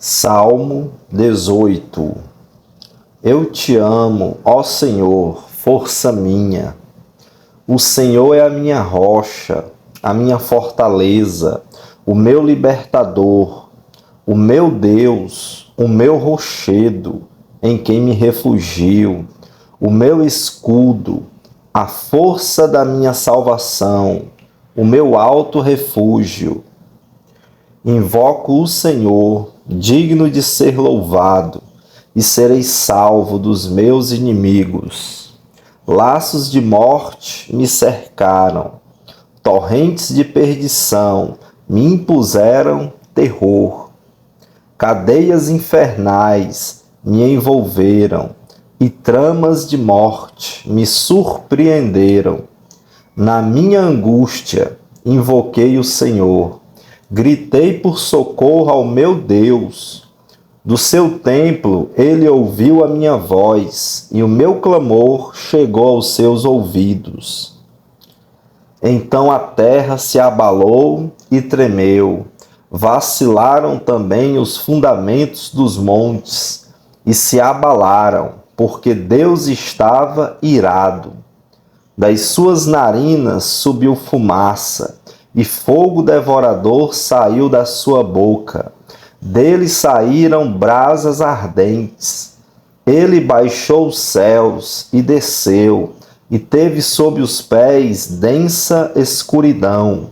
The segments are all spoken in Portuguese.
Salmo 18. Eu te amo, ó Senhor, força minha. O Senhor é a minha rocha, a minha fortaleza, o meu libertador, o meu Deus, o meu rochedo, em quem me refugio, o meu escudo, a força da minha salvação, o meu alto refúgio. Invoco o Senhor, digno de ser louvado, e serei salvo dos meus inimigos. Laços de morte me cercaram, torrentes de perdição me impuseram terror. Cadeias infernais me envolveram, e tramas de morte me surpreenderam. Na minha angústia, invoquei o Senhor. Gritei por socorro ao meu Deus. Do seu templo ele ouviu a minha voz, e o meu clamor chegou aos seus ouvidos. Então a terra se abalou e tremeu. Vacilaram também os fundamentos dos montes, e se abalaram, porque Deus estava irado. Das suas narinas subiu fumaça, e fogo devorador saiu da sua boca. Dele saíram brasas ardentes. Ele baixou os céus e desceu, e teve sob os pés densa escuridão.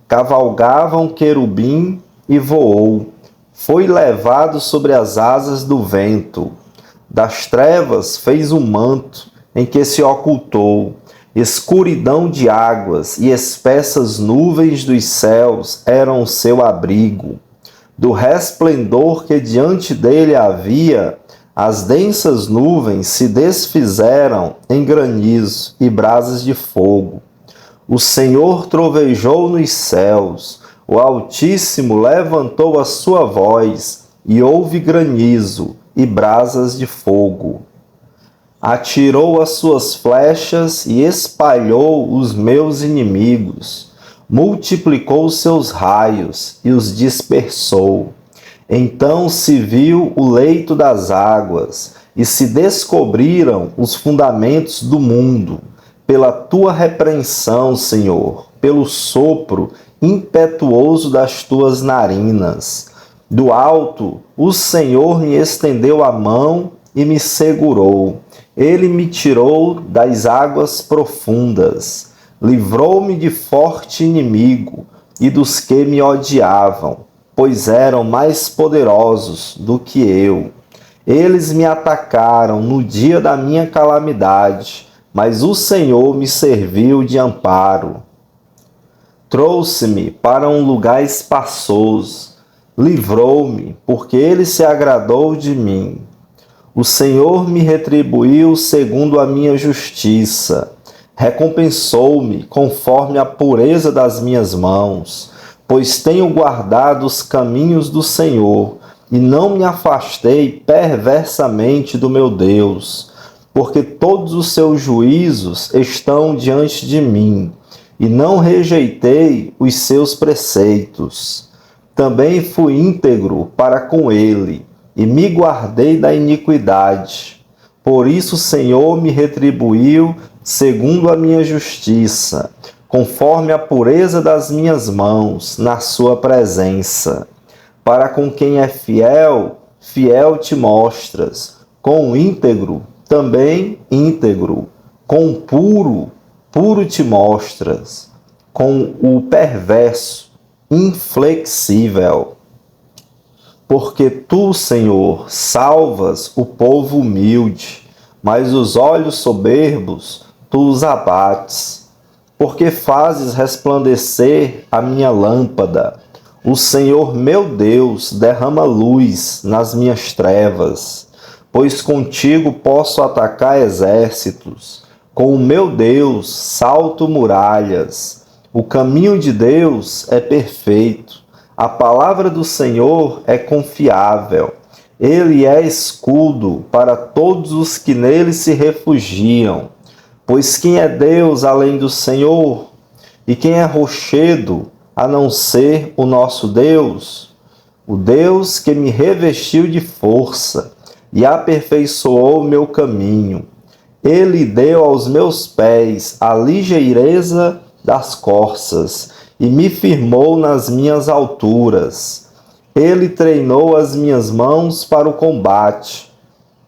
Cavalgava um querubim e voou. Foi levado sobre as asas do vento. Das trevas fez um manto em que se ocultou. Escuridão de águas e espessas nuvens dos céus eram o seu abrigo. Do resplendor que diante dele havia, as densas nuvens se desfizeram em granizo e brasas de fogo. O Senhor trovejou nos céus, o Altíssimo levantou a sua voz, e houve granizo e brasas de fogo. Atirou as suas flechas e espalhou os meus inimigos. Multiplicou seus raios e os dispersou. Então se viu o leito das águas e se descobriram os fundamentos do mundo. Pela tua repreensão, Senhor, pelo sopro impetuoso das tuas narinas. Do alto, o Senhor me estendeu a mão e me segurou. Ele me tirou das águas profundas, livrou-me de forte inimigo e dos que me odiavam, pois eram mais poderosos do que eu. Eles me atacaram no dia da minha calamidade, mas o Senhor me serviu de amparo. Trouxe-me para um lugar espaçoso, livrou-me, porque ele se agradou de mim. O Senhor me retribuiu segundo a minha justiça, recompensou-me conforme a pureza das minhas mãos, pois tenho guardado os caminhos do Senhor e não me afastei perversamente do meu Deus, porque todos os seus juízos estão diante de mim e não rejeitei os seus preceitos. Também fui íntegro para com ele e me guardei da iniquidade. Por isso o Senhor me retribuiu segundo a minha justiça, conforme a pureza das minhas mãos na sua presença. Para com quem é fiel, fiel te mostras. Com o íntegro, também íntegro. Com o puro, puro te mostras. Com o perverso, inflexível. Porque tu, Senhor, salvas o povo humilde, mas os olhos soberbos tu os abates. Porque fazes resplandecer a minha lâmpada. O Senhor meu Deus derrama luz nas minhas trevas. Pois contigo posso atacar exércitos. Com o meu Deus salto muralhas. O caminho de Deus é perfeito. A palavra do Senhor é confiável. Ele é escudo para todos os que nele se refugiam. Pois quem é Deus além do Senhor? E quem é rochedo a não ser o nosso Deus? o Deus que me revestiu de força e aperfeiçoou o meu caminho. Ele deu aos meus pés a ligeireza das corças e me firmou nas minhas alturas. Ele treinou as minhas mãos para o combate,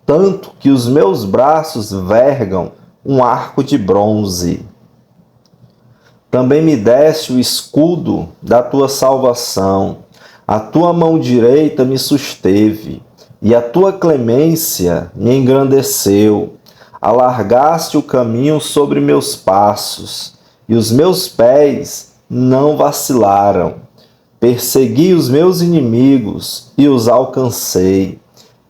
tanto que os meus braços vergam um arco de bronze. Também me deste o escudo da tua salvação. A tua mão direita me susteve, e a tua clemência me engrandeceu. Alargaste o caminho sobre meus passos, e os meus pés não vacilaram. Persegui os meus inimigos e os alcancei,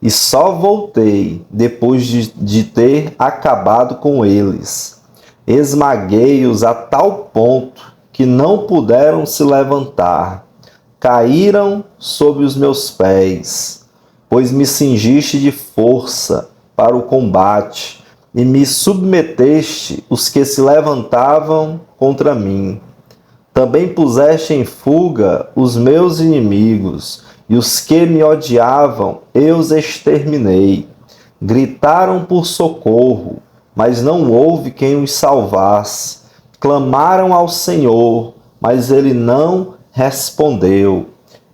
e só voltei depois de ter acabado com eles. Esmaguei-os a tal ponto que não puderam se levantar. Caíram sob os meus pés, pois me cingiste de força para o combate e me submeteste os que se levantavam contra mim. Também puseste em fuga os meus inimigos, e os que me odiavam eu os exterminei. Gritaram por socorro, mas não houve quem os salvasse. Clamaram ao Senhor, mas ele não respondeu.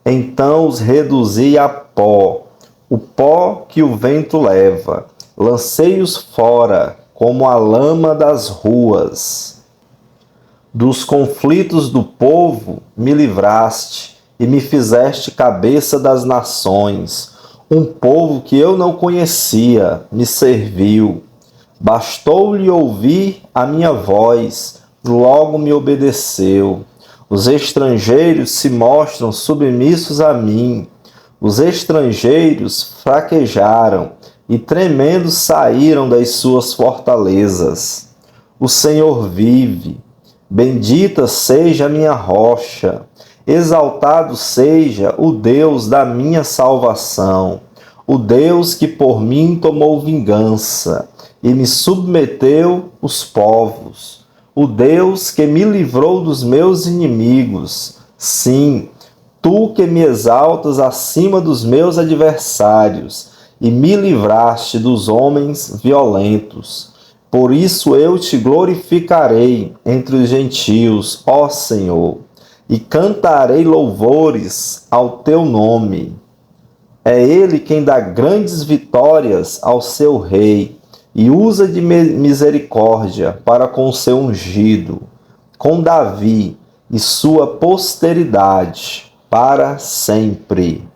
Então os reduzi a pó, o pó que o vento leva. Lancei-os fora, como a lama das ruas. Dos conflitos do povo me livraste e me fizeste cabeça das nações. Um povo que eu não conhecia me serviu. Bastou-lhe ouvir a minha voz, logo me obedeceu. Os estrangeiros se mostram submissos a mim. Os estrangeiros fraquejaram e tremendo saíram das suas fortalezas. O Senhor vive. Bendita seja a minha rocha, exaltado seja o Deus da minha salvação, o Deus que por mim tomou vingança e me submeteu os povos, o Deus que me livrou dos meus inimigos. Sim, tu que me exaltas acima dos meus adversários e me livraste dos homens violentos. Por isso eu te glorificarei entre os gentios, ó Senhor, e cantarei louvores ao teu nome. É ele quem dá grandes vitórias ao seu rei e usa de misericórdia para com o seu ungido, com Davi e sua posteridade para sempre.